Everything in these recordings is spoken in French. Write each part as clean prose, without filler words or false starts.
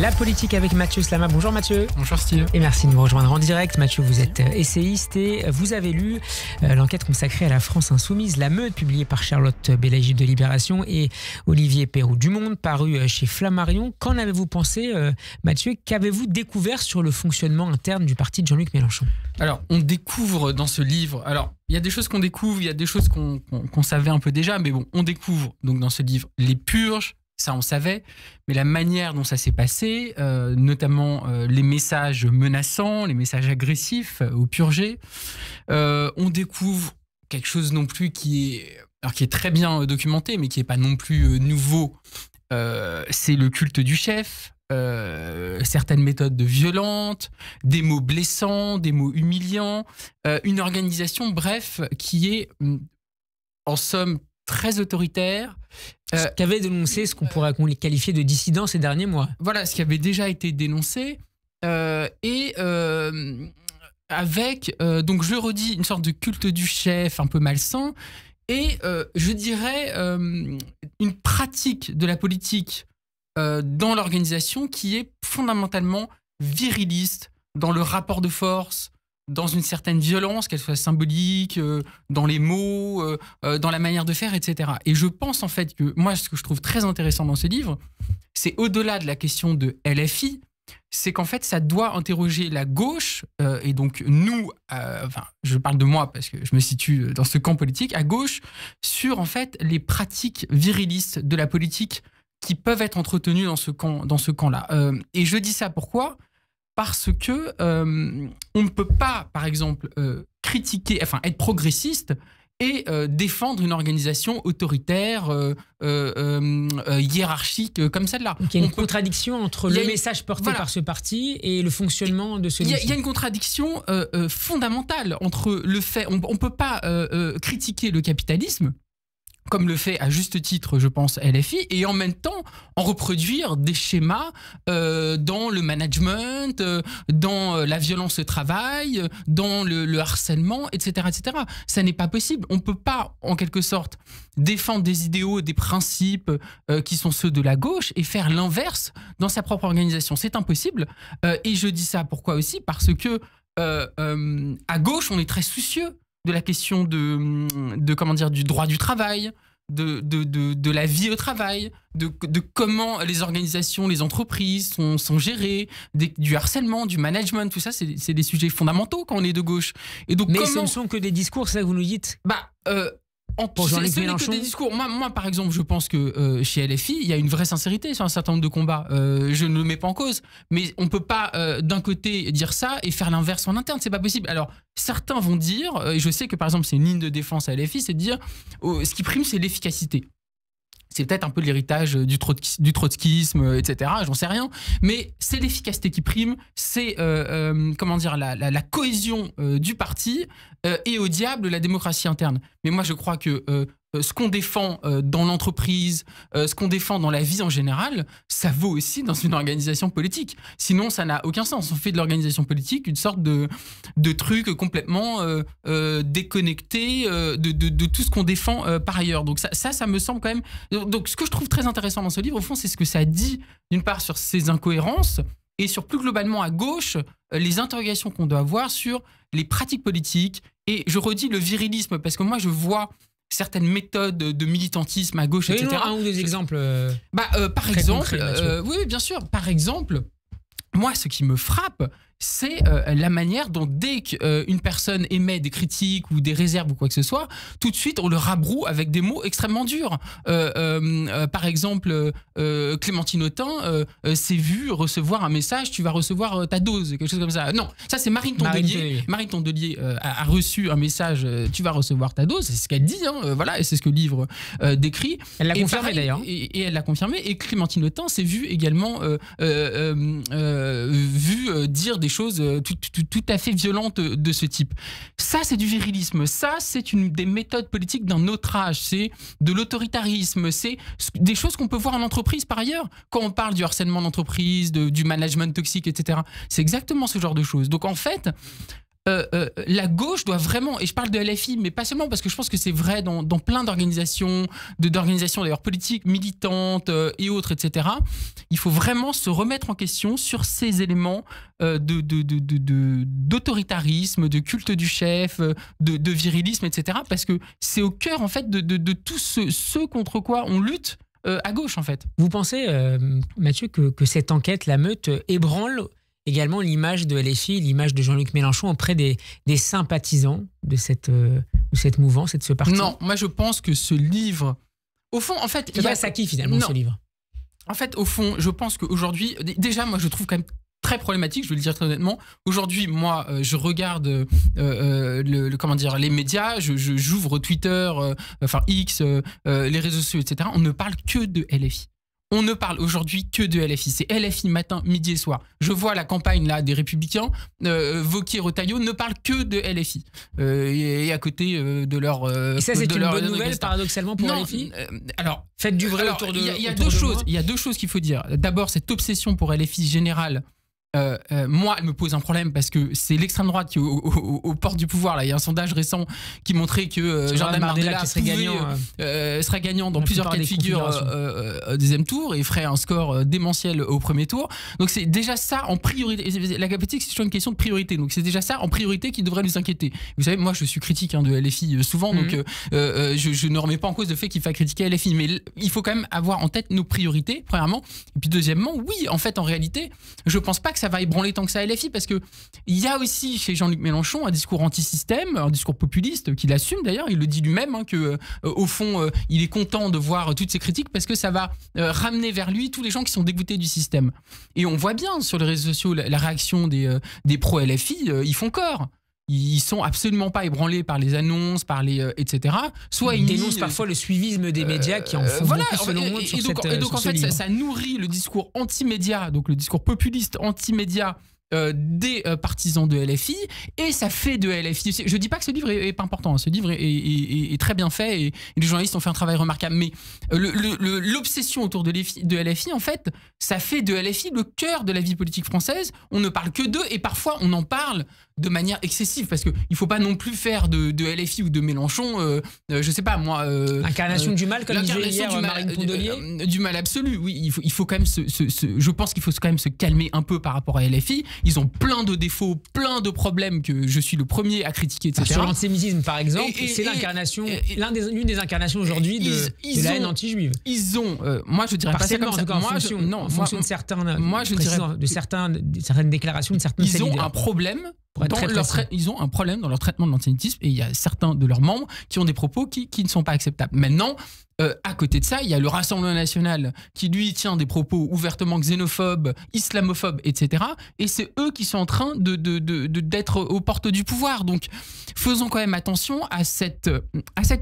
La politique avec Mathieu Slama. Bonjour Mathieu. Bonjour Steve. Et merci de nous rejoindre en direct. Mathieu, vous êtes essayiste et vous avez lu l'enquête consacrée à la France insoumise, La Meute, publiée par Charlotte Bellagib de Libération et Olivier Perroux du Monde, paru chez Flammarion. Qu'en avez-vous pensé, Mathieu? Qu'avez-vous découvert sur le fonctionnement interne du parti de Jean-Luc Mélenchon? Alors, on découvre dans ce livre... Alors, il y a des choses qu'on découvre, il y a des choses qu'on savait un peu déjà, mais bon, on découvre donc dans ce livre les purges. Ça, on savait, mais la manière dont ça s'est passé, notamment les messages menaçants, les messages agressifs aux purgés, on découvre quelque chose non plus qui est très bien documenté, mais qui n'est pas non plus nouveau. C'est le culte du chef, certaines méthodes violentes, des mots blessants, des mots humiliants, une organisation, bref, qui est en somme très autoritaire. Qu'avait dénoncé ce qu'on pourrait qualifier de dissident ces derniers mois. Voilà, ce qui avait déjà été dénoncé. Avec, donc je le redis, une sorte de culte du chef un peu malsain. Et je dirais une pratique de la politique dans l'organisation qui est fondamentalement viriliste dans le rapport de force, dans une certaine violence, qu'elle soit symbolique, dans les mots, dans la manière de faire, etc. Et je pense en fait que moi, ce que je trouve très intéressant dans ce livre, c'est au-delà de la question de LFI, c'est qu'en fait, ça doit interroger la gauche, et donc nous, enfin, je parle de moi parce que je me situe dans ce camp politique, à gauche, sur en fait les pratiques virilistes de la politique qui peuvent être entretenues dans ce camp-là. Et je dis ça pourquoi ? Parce que on ne peut pas, par exemple, critiquer, enfin être progressiste et défendre une organisation autoritaire, hiérarchique comme celle-là. Donc il y a une contradiction entre le message porté par ce parti et le fonctionnement de celui-ci. Il y a une contradiction fondamentale entre le fait... On ne peut pas critiquer le capitalisme, comme le fait à juste titre, je pense, LFI, et en même temps en reproduire des schémas dans le management, dans la violence au travail, dans le harcèlement, etc., etc. Ça n'est pas possible. On ne peut pas, en quelque sorte, défendre des idéaux, des principes qui sont ceux de la gauche et faire l'inverse dans sa propre organisation. C'est impossible. Et je dis ça pourquoi aussi? Parce que à gauche, on est très soucieux de la question de comment dire, du droit du travail, de la vie au travail, de comment les organisations, les entreprises sont gérées, du harcèlement, du management, tout ça, c'est des sujets fondamentaux quand on est de gauche. Et donc, mais ce ne sont que des discours, c'est ça que vous nous dites? Pour Jean-Luc Mélenchon, que des discours. Moi, par exemple, je pense que chez LFI, il y a une vraie sincérité sur un certain nombre de combats. Je ne le mets pas en cause, mais on peut pas d'un côté dire ça et faire l'inverse en interne. C'est pas possible. Alors, certains vont dire, et je sais que par exemple, c'est une ligne de défense à LFI, c'est de dire ce qui prime, c'est l'efficacité. C'est peut-être un peu l'héritage du trotskisme, etc. J'en sais rien. Mais c'est l'efficacité qui prime, c'est comment dire, la cohésion du parti et au diable la démocratie interne. Mais moi, je crois que ce qu'on défend dans l'entreprise, ce qu'on défend dans la vie en général, ça vaut aussi dans une organisation politique. Sinon, ça n'a aucun sens. On fait de l'organisation politique une sorte de truc complètement déconnecté de tout ce qu'on défend par ailleurs. Donc ça me semble quand même... Donc ce que je trouve très intéressant dans ce livre, au fond, c'est ce que ça dit, d'une part, sur ces incohérences, et sur plus globalement à gauche, les interrogations qu'on doit avoir sur les pratiques politiques. Et je redis le virilisme, parce que moi, je vois certaines méthodes de militantisme à gauche, etc. Un ou deux exemples par exemple, oui, bien sûr. Par exemple, moi, ce qui me frappe, c'est la manière dont dès qu'une personne émet des critiques ou des réserves ou quoi que ce soit, tout de suite on le rabroue avec des mots extrêmement durs. Par exemple, Clémentine Autain s'est vue recevoir un message, tu vas recevoir ta dose, quelque chose comme ça. Non, ça c'est Marine Tondelier. Marine Tondelier a reçu un message, tu vas recevoir ta dose, c'est ce qu'elle dit, voilà, et c'est ce que le livre décrit. Elle l'a confirmé d'ailleurs. Et elle l'a confirmé, et Clémentine Autain s'est vue également dire des choses tout à fait violentes de ce type. Ça, c'est du virilisme. Ça, c'est des méthodes politiques d'un autre âge. C'est de l'autoritarisme. C'est des choses qu'on peut voir en entreprise par ailleurs. Quand on parle du harcèlement d'entreprise, du management toxique, etc. C'est exactement ce genre de choses. Donc, en fait, la gauche doit vraiment, et je parle de LFI, mais pas seulement, parce que je pense que c'est vrai dans plein d'organisations d'ailleurs politiques, militantes et autres, etc. Il faut vraiment se remettre en question sur ces éléments d'autoritarisme, de culte du chef, de virilisme, etc. Parce que c'est au cœur, en fait, de tout ce contre quoi on lutte à gauche, en fait. Vous pensez, Mathieu, que cette enquête, la meute, ébranle également l'image de LFI, l'image de Jean-Luc Mélenchon auprès des sympathisants de cette mouvance et de ce parti? Non, moi je pense que ce livre, au fond, en fait... Il s'adresse à qui finalement, ce livre? En fait, au fond, je pense qu'aujourd'hui, déjà, moi je trouve quand même très problématique, je vais le dire très honnêtement. Aujourd'hui, moi, je regarde les médias, j'ouvre Twitter, X, les réseaux sociaux, etc. On ne parle que de LFI. On ne parle aujourd'hui que de LFI. C'est LFI matin, midi et soir. Je vois la campagne là des Républicains, Wauquiez, Retailleau ne parlent que de LFI. Et à côté de leur... et ça, c'est une bonne nouvelle, paradoxalement, pour LFI? Alors, faites du vrai autour de... Il y a deux choses. Il y a deux choses qu'il faut dire. D'abord, cette obsession pour LFI générale, moi, elle me pose un problème parce que c'est l'extrême droite qui est aux portes du pouvoir. Là. Il y a un sondage récent qui montrait que Jordan Bardella serait gagnant dans plusieurs cas de figure au deuxième tour et ferait un score démentiel au premier tour. Donc c'est déjà ça en priorité. La politique, c'est toujours une question de priorité. Donc c'est déjà ça en priorité qui devrait nous inquiéter. Vous savez, moi je suis critique de LFI souvent, donc je ne remets pas en cause le fait qu'il faille critiquer LFI. Mais il faut quand même avoir en tête nos priorités, premièrement. Et puis deuxièmement, oui, en fait, en réalité, je pense pas que ça va ébranler tant que ça LFI, parce que il y a aussi chez Jean-Luc Mélenchon un discours anti-système, un discours populiste qu'il assume d'ailleurs, il le dit lui-même, que au fond il est content de voir toutes ces critiques parce que ça va ramener vers lui tous les gens qui sont dégoûtés du système. Et on voit bien sur les réseaux sociaux la réaction des pro-LFI, ils font corps. Ils sont absolument pas ébranlés par les annonces, par les etc. Soit ils dénoncent parfois le suivisme des médias qui en font beaucoup, selon moi, sur cette livre. Et donc en fait ça nourrit le discours anti-média, donc le discours populiste anti-média des partisans de LFI, et ça fait de LFI. Je dis pas que ce livre est pas important, ce livre est très bien fait et les journalistes ont fait un travail remarquable, mais l'obsession autour de LFI, en fait, ça fait de LFI le cœur de la vie politique française. On ne parle que d'eux et parfois on en parle de manière excessive, parce qu'il faut pas non plus faire de LFI ou de Mélenchon, je sais pas moi... incarnation du mal, comme disait hier Marine Pondelier. Du mal absolu, oui. Il faut quand même je pense qu'il faut quand même se calmer un peu par rapport à LFI. Ils ont plein de défauts, plein de problèmes que je suis le premier à critiquer, etc. Sur l'antisémitisme, par exemple, c'est l'incarnation, l'une des incarnations aujourd'hui de la haine anti-juive. Ils ont, moi je dirais pas ça comme ça. En fonction de certaines déclarations de certains leaders. Ils ont un problème. Ils ont un problème dans leur traitement de l'antisémitisme, et il y a certains de leurs membres qui ont des propos qui ne sont pas acceptables. Maintenant, à côté de ça, il y a le Rassemblement national qui, lui, tient des propos ouvertement xénophobes, islamophobes, etc. Et c'est eux qui sont en train d'être aux portes du pouvoir. Donc, faisons quand même attention à cette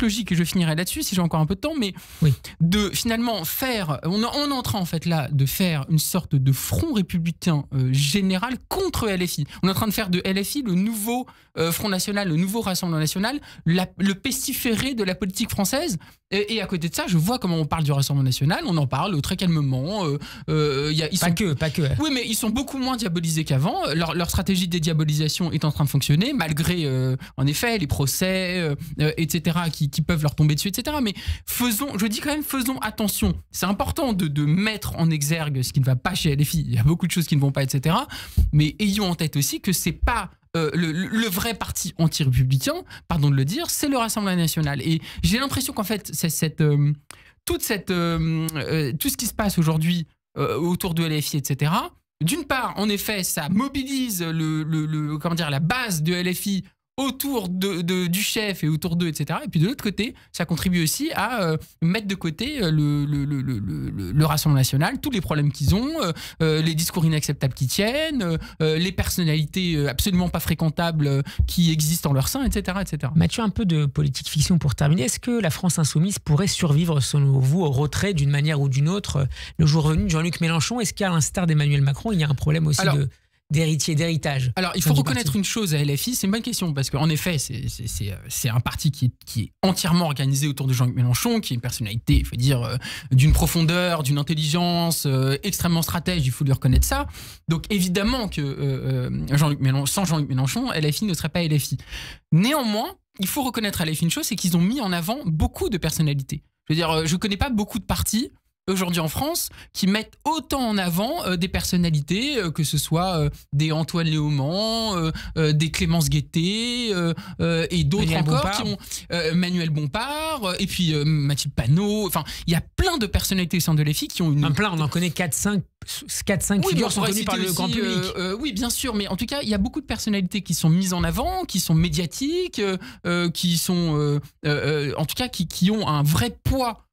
logique, et je finirai là-dessus si j'ai encore un peu de temps, mais oui, de finalement faire... On est en train, en fait, là, de faire une sorte de front républicain général contre LFI. On est en train de faire de LFI le nouveau Front National, le nouveau Rassemblement National, le pestiféré de la politique française. Et à côté de ça, je vois comment on parle du Rassemblement National, on en parle très calmement. Pas que. Oui, mais ils sont beaucoup moins diabolisés qu'avant. Leur stratégie de dédiabolisation est en train de fonctionner, malgré, en effet, les procès, etc., qui peuvent leur tomber dessus, etc. Mais faisons attention. C'est important de mettre en exergue ce qui ne va pas chez LFI. Il y a beaucoup de choses qui ne vont pas, etc. Mais ayons en tête aussi que c'est pas... le vrai parti anti-républicain, pardon de le dire, c'est le Rassemblement national. Et j'ai l'impression qu'en fait, tout ce qui se passe aujourd'hui autour de LFI, etc., d'une part, en effet, ça mobilise la base de LFI autour du chef et autour d'eux, etc. Et puis de l'autre côté, ça contribue aussi à mettre de côté le Rassemblement national, tous les problèmes qu'ils ont, les discours inacceptables qu'ils tiennent, les personnalités absolument pas fréquentables qui existent en leur sein, etc., etc. Mathieu, un peu de politique fiction pour terminer. Est-ce que la France insoumise pourrait survivre, selon vous, au retrait d'une manière ou d'une autre le jour venu de Jean-Luc Mélenchon? Est-ce qu'à l'instar d'Emmanuel Macron, il y a un problème aussi d'héritage? Alors, il faut reconnaître une chose à LFI, c'est une bonne question, parce qu'en effet, c'est un parti qui est entièrement organisé autour de Jean-Luc Mélenchon, qui est une personnalité, il faut dire, d'une profondeur, d'une intelligence extrêmement stratège, il faut lui reconnaître ça. Donc, évidemment que sans Jean-Luc Mélenchon, LFI ne serait pas LFI. Néanmoins, il faut reconnaître à LFI une chose, c'est qu'ils ont mis en avant beaucoup de personnalités. Je veux dire, je ne connais pas beaucoup de partis aujourd'hui en France qui mettent autant en avant des personnalités, que ce soit des Antoine Léaumont, des Clémence Guettet et d'autres encore qui ont Manuel Bompard et puis Mathilde Panot. Enfin, il y a plein de personnalités au sein de LFI qui ont une... Plein, on en connaît 4-5 figures sont connues par le grand public. Oui, bien sûr, mais en tout cas, il y a beaucoup de personnalités qui sont mises en avant, qui sont médiatiques, qui sont, en tout cas, qui ont un vrai poids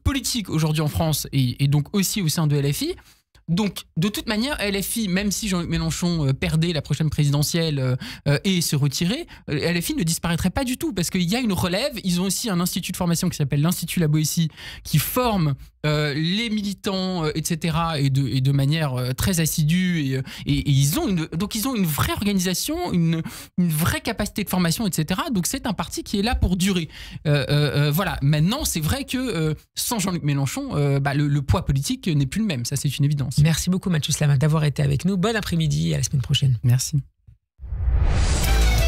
politique aujourd'hui en France et donc aussi au sein de LFI. Donc, de toute manière, LFI, même si Jean-Luc Mélenchon perdait la prochaine présidentielle et se retirait, LFI ne disparaîtrait pas du tout parce qu'il y a une relève. Ils ont aussi un institut de formation qui s'appelle l'Institut La Boétie qui forme les militants, etc. et de manière très assidue. Et ils ont une vraie organisation, une vraie capacité de formation, etc. Donc, c'est un parti qui est là pour durer. Voilà. Maintenant, c'est vrai que sans Jean-Luc Mélenchon, le poids politique n'est plus le même. Ça, c'est une évidence. Merci beaucoup Mathieu Slama d'avoir été avec nous. Bon après-midi et à la semaine prochaine. Merci.